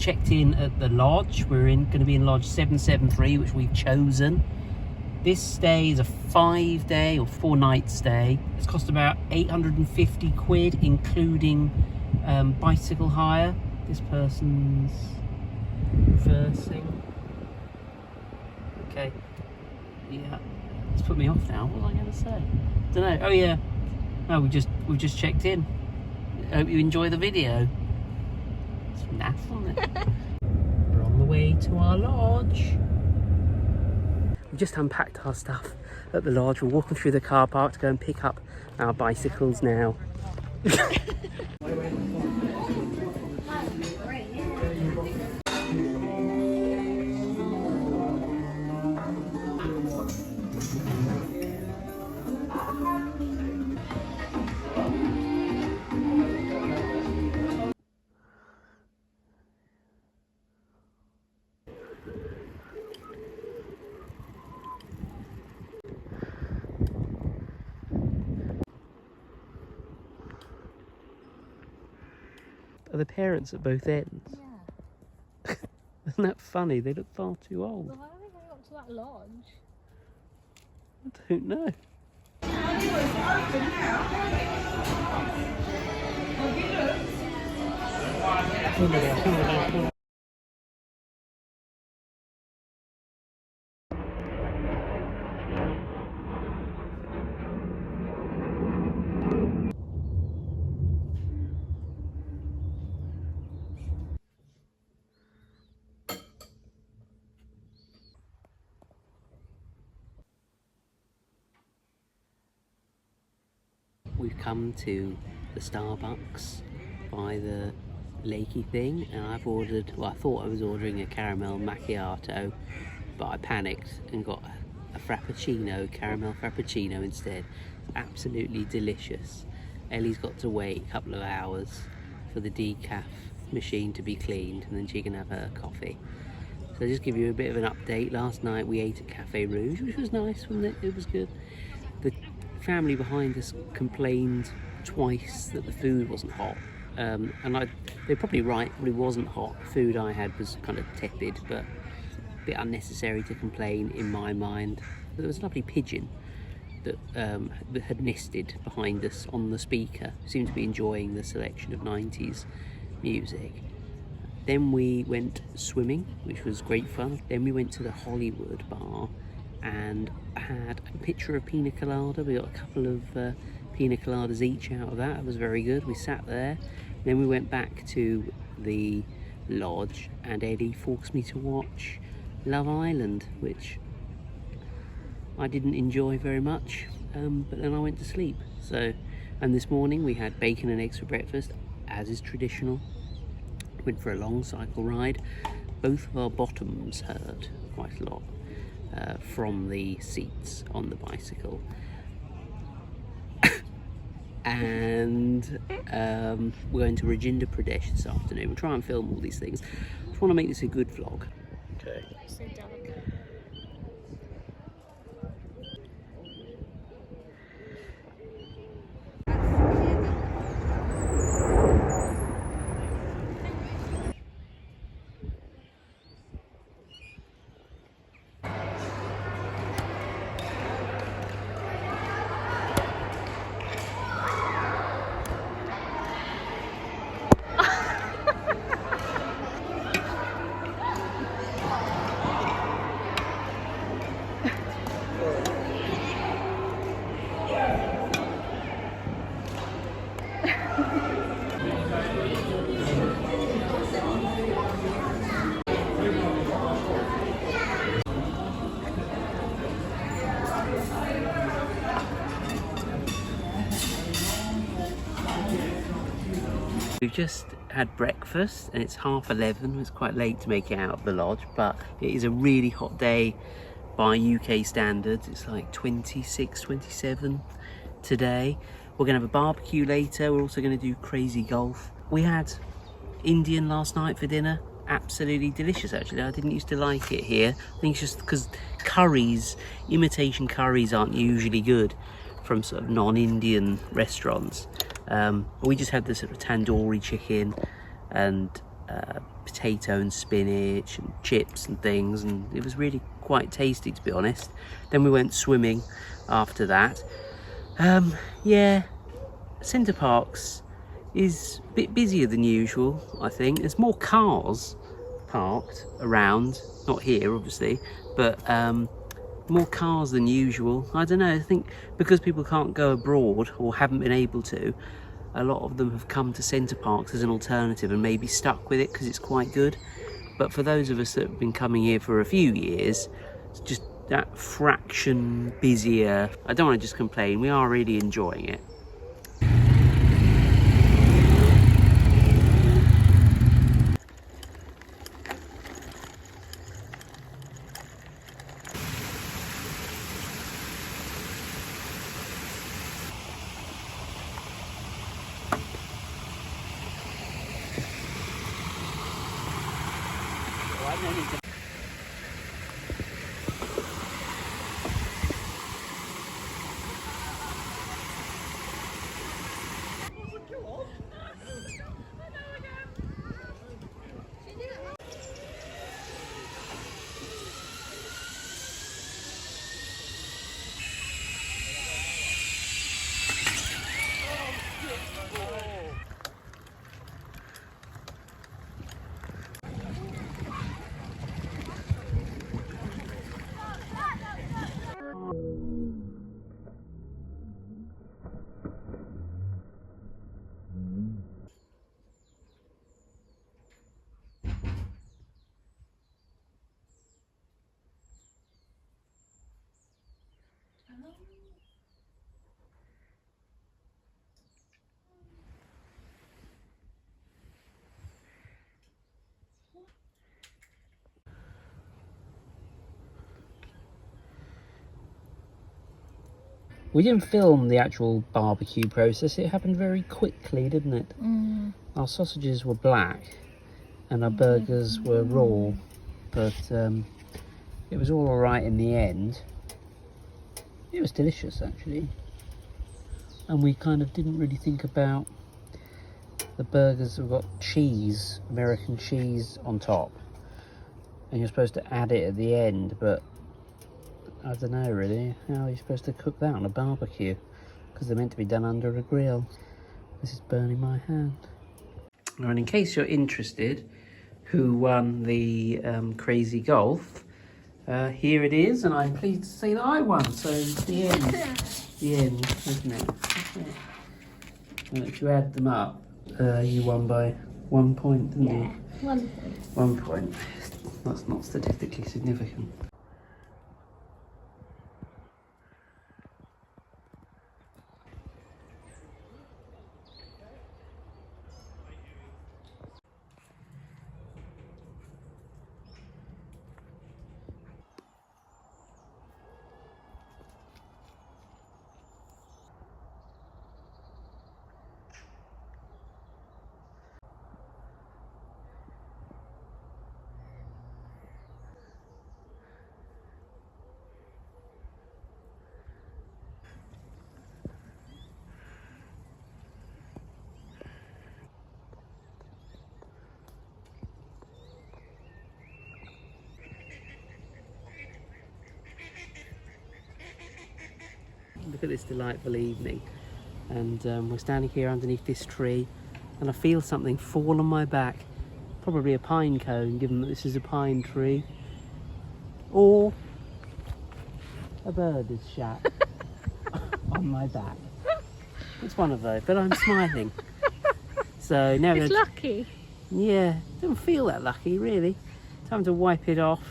checked in at the lodge. We're going to be in lodge 773, which we've chosen. This stay is a 5-day or 4-night stay. It's cost about 850 quid, including bicycle hire. This person's reversing. Okay, yeah, it's put me off now. What was I going to say? Don't know. Oh yeah, no, we've just checked in. I hope you enjoy the video. It's naff, isn't it? We're on the way to our lodge. We just unpacked our stuff at the lodge. We're walking through the car park to go and pick up our bicycles now. Are the parents at both ends? Yeah. Isn't that funny? They look far too old. Well, how did they go up to that lodge? I don't know. We've come to the Starbucks by the lakey thing, and I've ordered, well, I thought I was ordering a caramel macchiato, but I panicked and got a frappuccino, caramel frappuccino instead. Absolutely delicious. Ellie's got to wait a couple of hours for the decaf machine to be cleaned, and then she can have her coffee. So I'll just give you a bit of an update. Last night we ate at Cafe Rouge, which was nice, wasn't it? It was good. The family behind us complained twice that the food wasn't hot, and they're probably right, it wasn't hot. The food I had was kind of tepid, but a bit unnecessary to complain in my mind. There was a lovely pigeon that had nested behind us on the speaker, seemed to be enjoying the selection of 90s music. Then we went swimming, which was great fun. Then we went to the Hollywood bar and had a pitcher of pina colada. We got a couple of pina coladas each out of that. It was very good. We sat there. Then we went back to the lodge and Eddie forced me to watch Love Island, which I didn't enjoy very much, but then I went to sleep. So, and this morning we had bacon and eggs for breakfast, as is traditional. Went for a long cycle ride. Both of our bottoms hurt quite a lot from the seats on the bicycle. And we're going to Rajendra Pradesh this afternoon. We'll try and film all these things. I just want to make this a good vlog. Okay. So delicate. We've just had breakfast and it's 11:30. It's quite late to make it out of the lodge, but it is a really hot day by UK standards. It's like 26, 27 today. We're gonna have a barbecue later. We're also gonna do crazy golf. We had Indian last night for dinner. Absolutely delicious, actually. I didn't used to like it here. I think it's just because curries, imitation curries, aren't usually good from sort of non-Indian restaurants. But we just had this sort of tandoori chicken and potato and spinach and chips and things, and it was really quite tasty, to be honest. Then we went swimming after that. Yeah, Center Parcs is a bit busier than usual, I think. There's more cars parked around, not here obviously, but more cars than usual. I don't know, I think because people can't go abroad or haven't been able to, a lot of them have come to Center Parcs as an alternative and maybe stuck with it because it's quite good. But for those of us that have been coming here for a few years, it's just that fraction busier. I don't want to just complain, we are really enjoying it. We didn't film the actual barbecue process, it happened very quickly, didn't it? Our sausages were black and our burgers were raw, but it was all alright in the end. It was delicious actually, and we kind of didn't really think about the burgers. We've got cheese, American cheese on top, and you're supposed to add it at the end, but I don't know really, how are you supposed to cook that on a barbecue? Because they're meant to be done under a grill. This is burning my hand. And in case you're interested, who won the Crazy Golf, here it is, and I'm pleased to say that I won. So it's the end, isn't it? And if you add them up, you won by 1 point, didn't you? 1 point. 1 point. That's not statistically significant. Look at this delightful evening, and we're standing here underneath this tree, and I feel something fall on my back. Probably a pine cone, given that this is a pine tree, or a bird is shat on my back. It's one of those, but I'm smiling. So now It's lucky. Yeah, don't feel that lucky really. Time to wipe it off,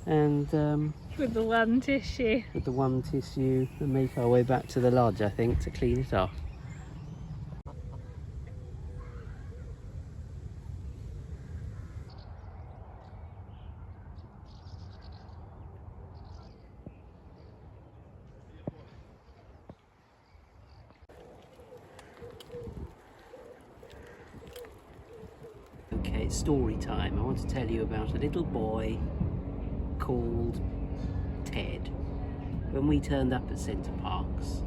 and With the one tissue. with the one tissue, and make our way back to the lodge, I think, to clean it off. Okay, it's story time. I want to tell you about a little boy called Ted. When we turned up at Center Parcs,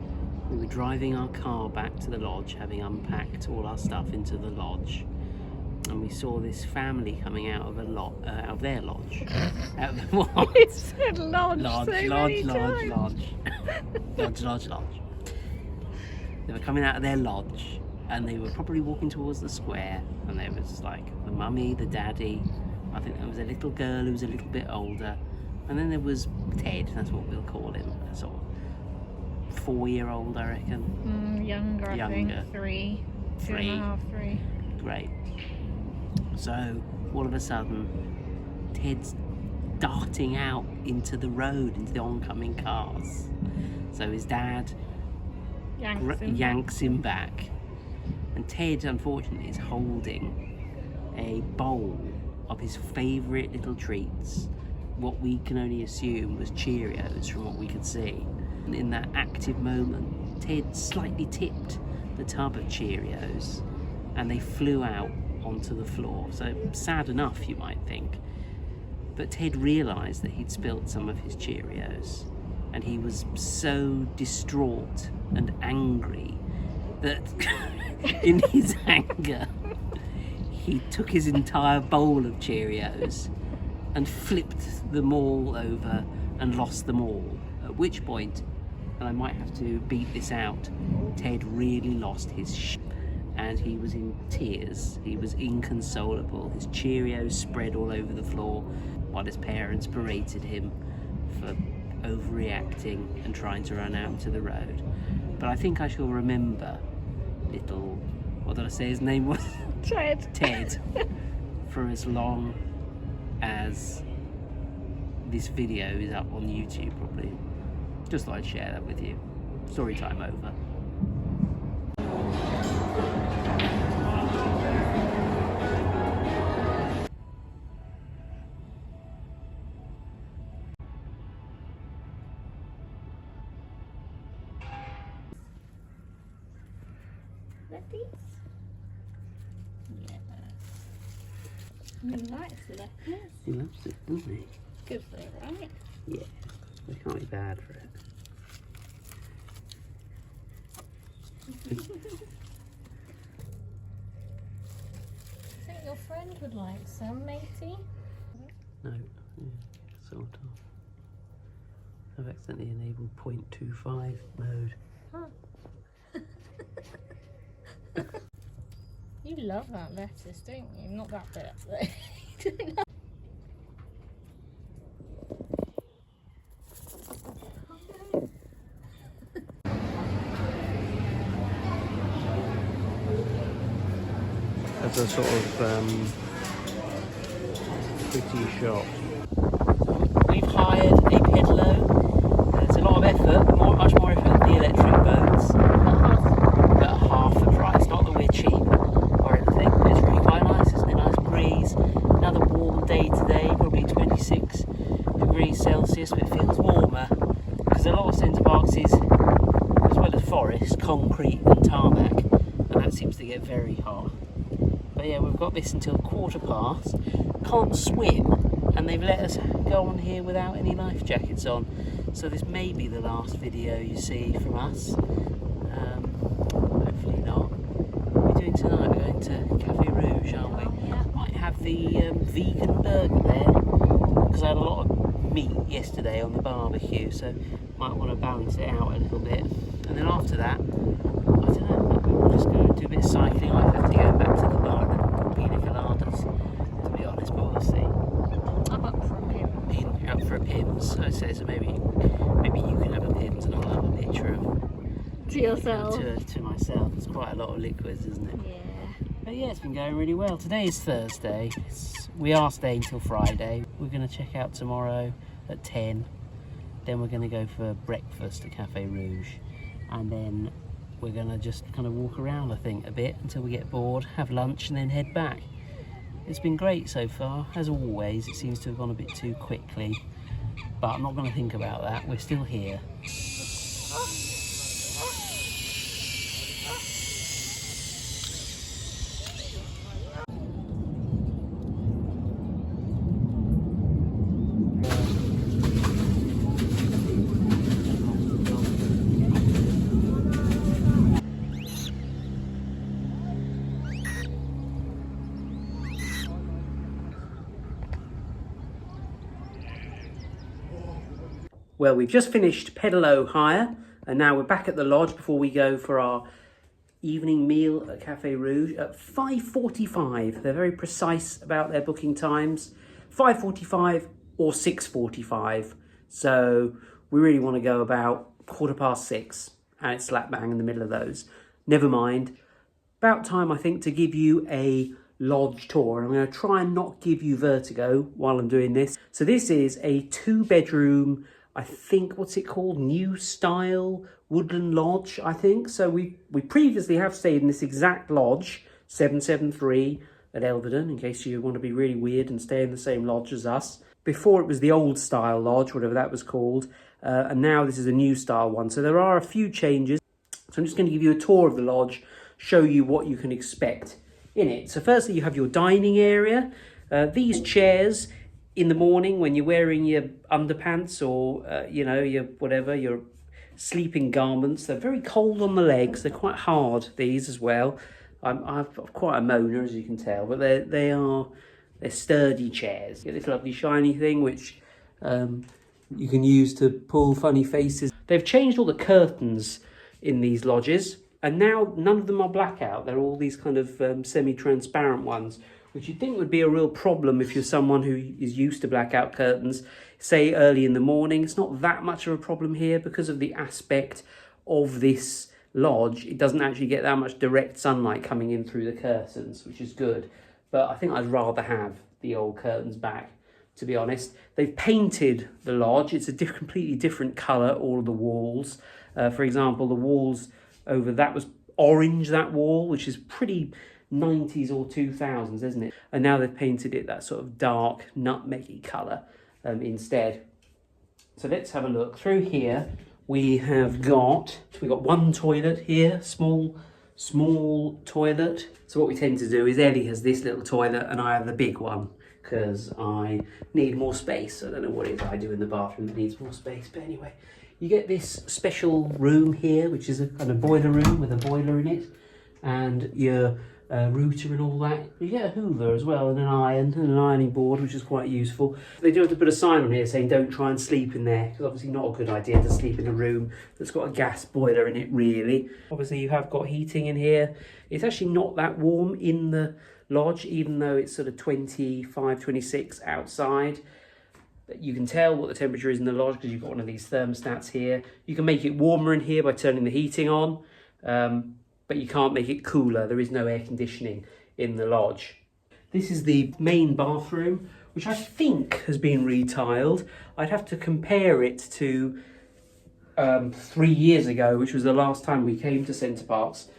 we were driving our car back to the lodge, having unpacked all our stuff into the lodge, and we saw this family coming out of out of their lodge. Out of the what? It said lodge, Lodge, so lodge, many lodge, times. lodge. They were coming out of their lodge, and they were probably walking towards the square, and there was like the mummy, the daddy, I think there was a little girl who was a little bit older, and then there was Ted, that's what we'll call him, a sort of 4-year-old, I reckon. Younger, I think. 3. 2.5, 3. Great. So all of a sudden, Ted's darting out into the road, into the oncoming cars. So his dad yanks him back. And Ted, unfortunately, is holding a bowl of his favourite little treats, what we can only assume was Cheerios from what we could see. And in that active moment, Ted slightly tipped the tub of Cheerios and they flew out onto the floor. So sad enough, you might think. But Ted realised that he'd spilt some of his Cheerios, and he was so distraught and angry that in his anger he took his entire bowl of Cheerios and flipped them all over and lost them all. At which point, and I might have to beat this out, Ted really lost his and he was in tears. He was inconsolable. His Cheerios spread all over the floor while his parents berated him for overreacting and trying to run out into the road. But I think I shall remember little, what did I say his name was? Ted. For as long as this video is up on YouTube, probably. Just thought I'd share that with you. Story time over. Lettuce? Yeah. He likes lettuce. He loves it, doesn't he? Good for it, right? Yeah. It can't be bad for it. I think your friend would like some, matey. No, yeah, sort of. I've accidentally enabled 0.25 mode. Huh. You love that lettuce, don't you? Not that bit, though. That's a sort of pretty shop. We've hired a pedalo. There's a lot of effort, much more effort than the electric boats, but at half the price. Not that we're cheap or anything, but it's really quite nice, isn't it? Nice breeze. Another warm day today, probably 26 degrees Celsius, but it feels warmer because a lot of Centre Parcs is, as well as forest, concrete and tarmac, and that seems to get very hot. But yeah, we've got this until 15:15. Can't swim, and they've let us go on here without any life jackets on. So this may be the last video you see from us. Hopefully not. What are we doing tonight? We're going to Cafe Rouge, aren't we? Yeah. Might have the vegan burger there, because I had a lot of meat yesterday on the barbecue, so might want to balance it out a little bit. And then after that, I don't know, we'll just go and do a bit of cycling. I might have to go back to the bar and pina coladas, to be honest, but we'll see. I'm up for a pim. You're up for a Pims, I say, so maybe you can have a Pims and I'll have a picture of To yourself. to myself. It's quite a lot of liquids, isn't it? Yeah. But yeah, it's been going really well. Today is Thursday. We are staying till Friday. We're going to check out tomorrow at 10. Then we're going to go for breakfast at Cafe Rouge. And then we're going to just kind of walk around, I think, a bit until we get bored, have lunch and then head back. It's been great so far. As always, it seems to have gone a bit too quickly. But I'm not going to think about that. We're still here. Well, we've just finished Pedalo hire, and now we're back at the lodge before we go for our evening meal at Cafe Rouge at 5:45. They're very precise about their booking times, 5:45 or 6:45. So we really want to go about 6:15, and it's slap bang in the middle of those. Never mind. About time, I think, to give you a lodge tour. And I'm going to try and not give you vertigo while I'm doing this. So this is a 2-bedroom, I think, what's it called? New style woodland lodge, I think. So we previously have stayed in this exact lodge, 773 at Elveden, in case you want to be really weird and stay in the same lodge as us. Before it was the old style lodge, whatever that was called. And now this is a new style one. So there are a few changes. So I'm just going to give you a tour of the lodge, show you what you can expect in it. So firstly, you have your dining area. These chairs in the morning when you're wearing your underpants or, your sleeping garments, they're very cold on the legs. They're quite hard, these as well. I'm quite a moaner, as you can tell, but they're sturdy chairs. You get this lovely shiny thing, which you can use to pull funny faces. They've changed all the curtains in these lodges, and now none of them are blackout. They're all these kind of semi-transparent ones, which you'd think would be a real problem if you're someone who is used to blackout curtains, say early in the morning. It's not that much of a problem here because of the aspect of this lodge. It doesn't actually get that much direct sunlight coming in through the curtains, which is good. But I think I'd rather have the old curtains back, to be honest. They've painted the lodge. It's a completely different colour, all of the walls. For example, the walls over that was orange, that wall, which is pretty 90s or 2000s, isn't it? And now they've painted it that sort of dark nutmeggy colour instead. So let's have a look. Through here we've got one toilet here, small toilet. So what we tend to do is Ellie has this little toilet and I have the big one because I need more space. I don't know what it is I do in the bathroom that needs more space, but anyway. You get this special room here, which is a kind of boiler room with a boiler in it, and your router and all that. You get a hoover as well, and an iron and an ironing board, which is quite useful. They do have to put a sign on here saying don't try and sleep in there, because obviously not a good idea to sleep in a room that's got a gas boiler in it, really. Obviously you have got heating in here. It's actually not that warm in the lodge, even though it's sort of 25, 26 outside. You can tell what the temperature is in the lodge because you've got one of these thermostats here. You can make it warmer in here by turning the heating on, but you can't make it cooler. There is no air conditioning in the lodge. This is the main bathroom, which I think has been retiled. I'd have to compare it to 3 years ago, which was the last time we came to Center Parcs.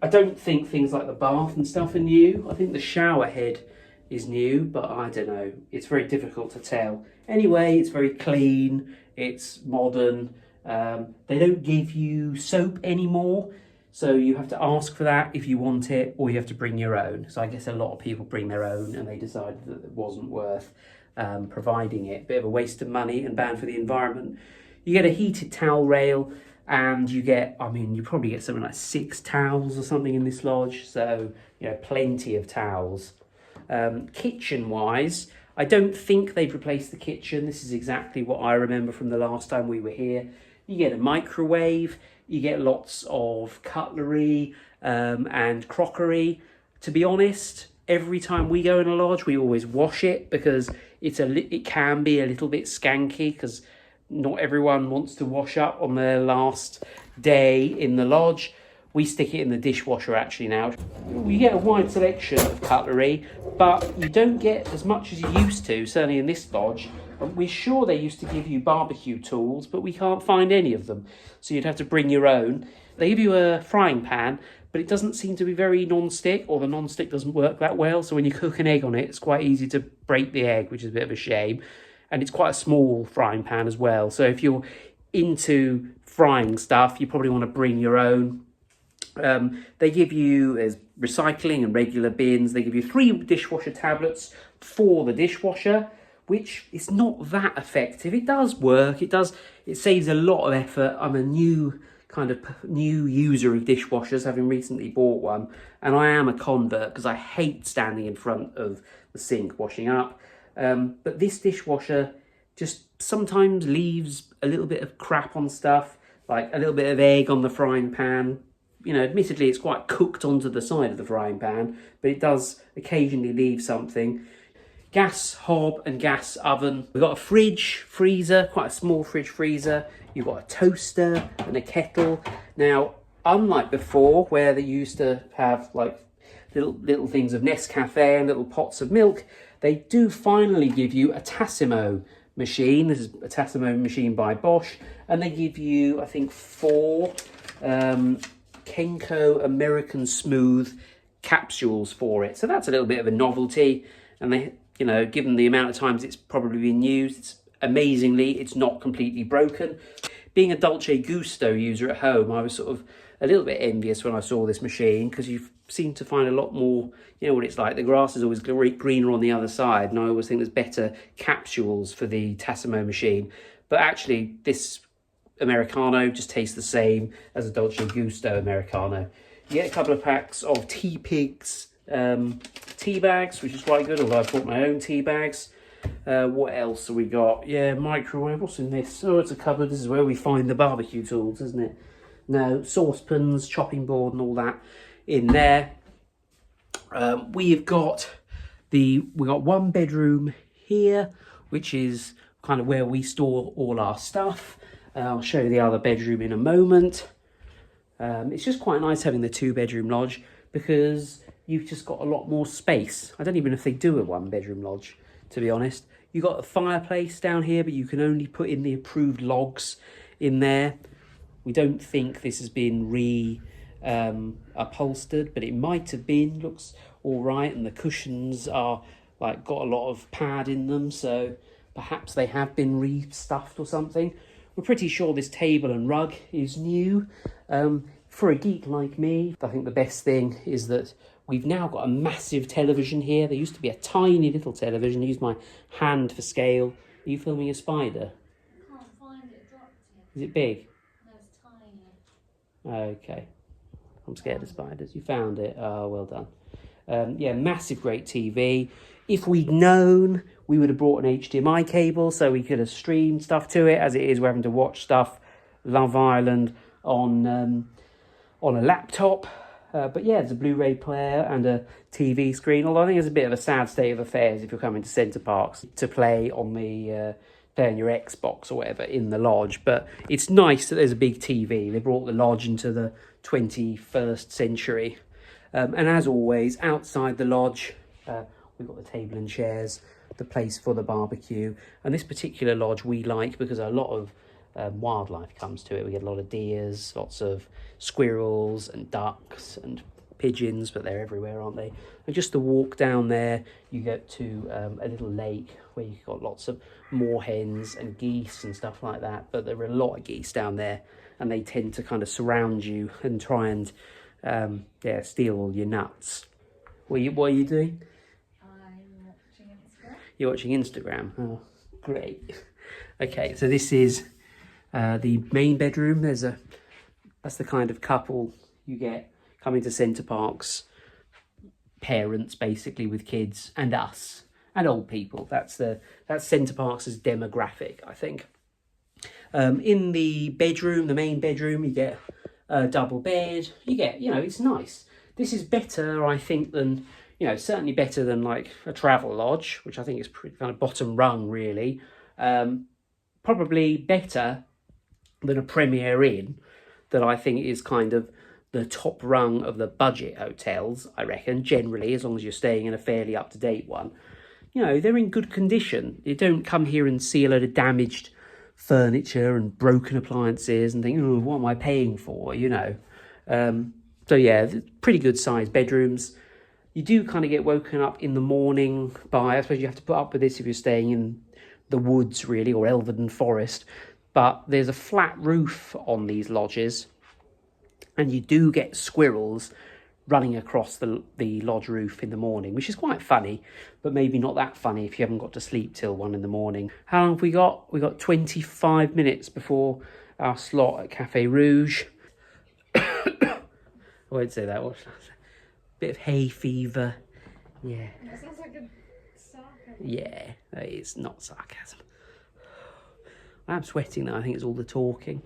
I don't think things like the bath and stuff are new. I think the shower head is new, but I don't know. It's very difficult to tell. Anyway, it's very clean. It's modern. They don't give you soap anymore, so you have to ask for that if you want it, or you have to bring your own. So I guess a lot of people bring their own, and they decided that it wasn't worth providing it. Bit of a waste of money and bad for the environment. You get a heated towel rail, and you get, you probably get something like 6 towels or something in this lodge. So, plenty of towels. Kitchen wise, I don't think they've replaced the kitchen. This is exactly what I remember from the last time we were here. You get a microwave, you get lots of cutlery and crockery. To be honest, every time we go in a lodge, we always wash it because it can be a little bit skanky because not everyone wants to wash up on their last day in the lodge. We stick it in the dishwasher actually now. You get a wide selection of cutlery, but you don't get as much as you used to, certainly in this lodge. We're sure they used to give you barbecue tools, but we can't find any of them. So you'd have to bring your own. They give you a frying pan, but it doesn't seem to be very non-stick, or the non-stick doesn't work that well. So when you cook an egg on it, it's quite easy to break the egg, which is a bit of a shame. And it's quite a small frying pan as well. So if you're into frying stuff, you probably want to bring your own. They give you recycling and regular bins. They give you 3 dishwasher tablets for the dishwasher, which is not that effective. It does work. It saves a lot of effort. I'm a new user of dishwashers, having recently bought one, and I am a convert because I hate standing in front of the sink washing up. But this dishwasher just sometimes leaves a little bit of crap on stuff, like a little bit of egg on the frying pan. You know, admittedly, it's quite cooked onto the side of the frying pan, but it does occasionally leave something. Gas hob and gas oven. We've got a fridge, freezer, quite a small fridge freezer. You've got a toaster and a kettle. Now, unlike before, where they used to have like little things of Nescafe and little pots of milk, they do finally give you a Tassimo machine. This is a Tassimo machine by Bosch, and they give you, I think, 4 Kenko American Smooth capsules for it. So that's a little bit of a novelty, and they, you know, given the amount of times it's probably been used, amazingly, it's not completely broken. Being a Dolce Gusto user at home, I was sort of a little bit envious when I saw this machine, because you seem to find a lot more, you know what it's like, the grass is always greener on the other side, and I always think there's better capsules for the Tassimo machine. But actually, this Americano just tastes the same as a Dolce Gusto Americano. You get a couple of packs of Tea Pigs tea bags, which is quite good, although I bought my own tea bags. What else have we got? Yeah, microwave. What's in this? Oh, it's a cupboard. This is where we find the barbecue tools, isn't it? No, saucepans, chopping board and all that in there. We've got one bedroom here, which is kind of where we store all our stuff. I'll show you the other bedroom in a moment. It's just quite nice having the 2-bedroom lodge, because you've just got a lot more space. I don't even know if they do a 1-bedroom lodge, to be honest. You've got a fireplace down here, but you can only put in the approved logs in there. We don't think this has been upholstered, but it might have been. Looks all right, and the cushions are like got a lot of pad in them, so perhaps they have been restuffed or something. We're pretty sure this table and rug is new. For a geek like me, I think the best thing is that we've now got a massive television here. There used to be a tiny little television. I use my hand for scale. Are you filming a spider? I can't find it, dropped it. Is it big? No, it's tiny. Okay. I'm scared of spiders. You found it. Oh, well done. Yeah, massive, great TV. If we'd known, we would have brought an HDMI cable so we could have streamed stuff to it. As it is, we're having to watch stuff, Love Island, on a laptop. But yeah, there's a Blu-ray player and a TV screen. Although I think it's a bit of a sad state of affairs if you're coming to Center Parcs to play on your Xbox or whatever in the lodge. But it's nice that there's a big TV. They brought the lodge into the 21st century. And as always, outside the lodge, we've got the table and chairs, the place for the barbecue. And this particular lodge we like because a lot of wildlife comes to it. We get a lot of deers, lots of squirrels and ducks and pigeons, but they're everywhere, aren't they? And just the walk down there, you get to a little lake where you've got lots of moorhens and geese and stuff like that. But there are a lot of geese down there, and they tend to kind of surround you and try and steal all your nuts. What are you doing? I'm watching Instagram. You're watching Instagram? Oh, great. Okay, so this is the main bedroom. That's the kind of couple you get coming to Center Parcs. Parents, basically, with kids, and us, and old people. That's Center Parcs' demographic, I think. In the bedroom, the main bedroom, you get a double bed. You get, it's nice. This is better, I think, than, certainly better than like a travel lodge, which I think is pretty kind of bottom rung, really. Probably better than a Premier Inn, that I think is kind of the top rung of the budget hotels, I reckon, generally, as long as you're staying in a fairly up-to-date one. They're in good condition. You don't come here and see a load of damaged furniture and broken appliances and think, oh, what am I paying for, So yeah, pretty good sized bedrooms. You do kind of get woken up in the morning by, I suppose you have to put up with this if you're staying in the woods, really, or Elveden Forest. But there's a flat roof on these lodges, and you do get squirrels running across the lodge roof in the morning, which is quite funny, but maybe not that funny if you haven't got to sleep till 1 a.m. How long have we got? We got 25 minutes before our slot at Cafe Rouge. I won't say that. What should I say? Bit of hay fever. Yeah. That sounds like a sarcasm. Yeah, it's not sarcasm. I'm sweating though, I think it's all the talking.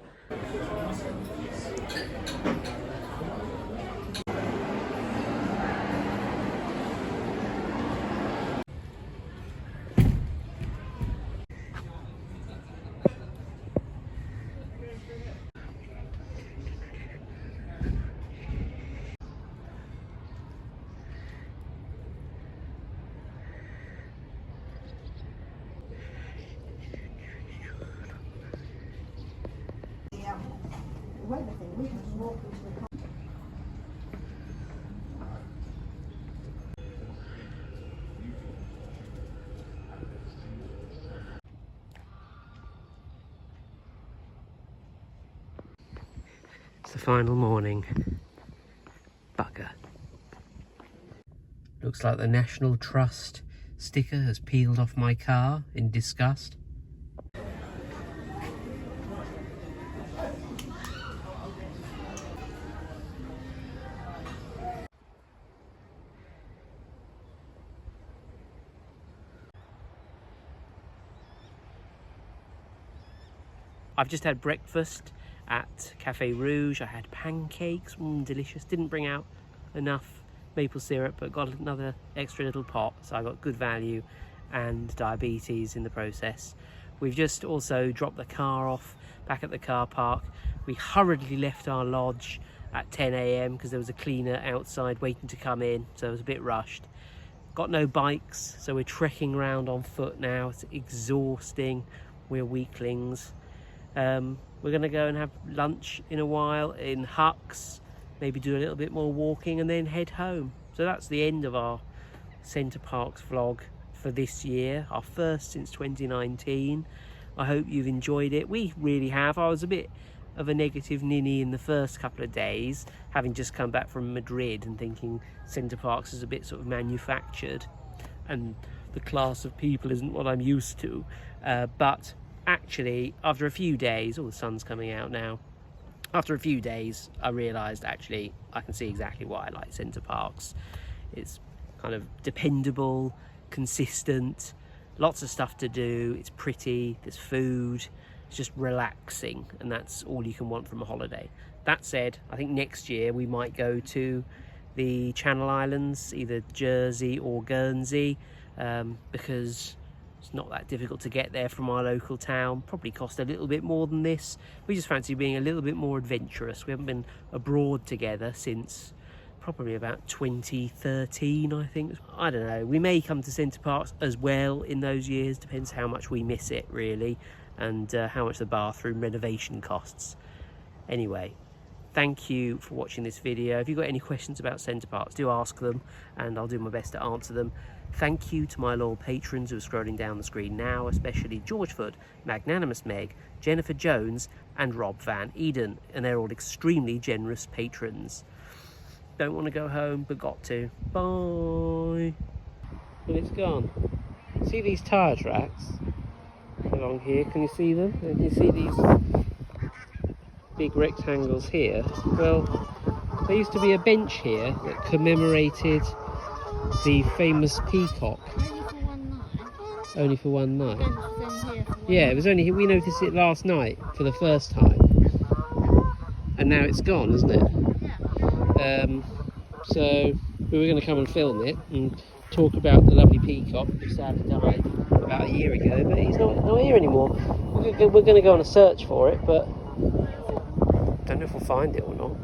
It's the final morning. Bugger. Looks like the National Trust sticker has peeled off my car in disgust. I've just had breakfast at Cafe Rouge. I had pancakes, delicious. Didn't bring out enough maple syrup, but got another extra little pot, so I got good value and diabetes in the process. We've just also dropped the car off back at the car park. We hurriedly left our lodge at 10 AM because there was a cleaner outside waiting to come in, so it was a bit rushed. Got no bikes, so we're trekking around on foot now. It's exhausting. We're weaklings. We're going to go and have lunch in a while in Hucks, maybe do a little bit more walking and then head home. So that's the end of our Center Parcs vlog for this year, our first since 2019. I hope you've enjoyed it. We really have. I was a bit of a negative ninny in the first couple of days, having just come back from Madrid and thinking Center Parcs is a bit sort of manufactured and the class of people isn't what I'm used to. But actually, after a few days, the sun's coming out now. After a few days, I realised actually I can see exactly why I like Center Parcs. It's kind of dependable, consistent, lots of stuff to do, it's pretty, there's food, it's just relaxing, and that's all you can want from a holiday. That said, I think next year we might go to the Channel Islands, either Jersey or Guernsey, because it's not that difficult to get there from our local town. Probably cost a little bit more than this. We just fancy being a little bit more adventurous. We haven't been abroad together since probably about 2013, I think. I don't know, we may come to Center Parcs as well in those years, depends how much we miss it really, and how much the bathroom renovation costs. Anyway, thank you for watching this video. If you've got any questions about Center Parcs, do ask them and I'll do my best to answer them. Thank you to my loyal patrons who are scrolling down the screen now, especially George Foot, Magnanimous Meg, Jennifer Jones and Rob Van Eden, and they're all extremely generous patrons. Don't want to go home, but got to. Bye. Well, it's gone. See these tyre tracks along here? Can you see them? Can you see these big rectangles here? Well, there used to be a bench here that commemorated the famous peacock. Only for one night? Only for one night? Yeah, it was only, we noticed it last night for the first time. And now it's gone, isn't it? Yeah. So we were going to come and film it and talk about the lovely peacock who sadly died about a year ago, but he's not here anymore. We're going to go on a search for it, but don't know if we'll find it or not.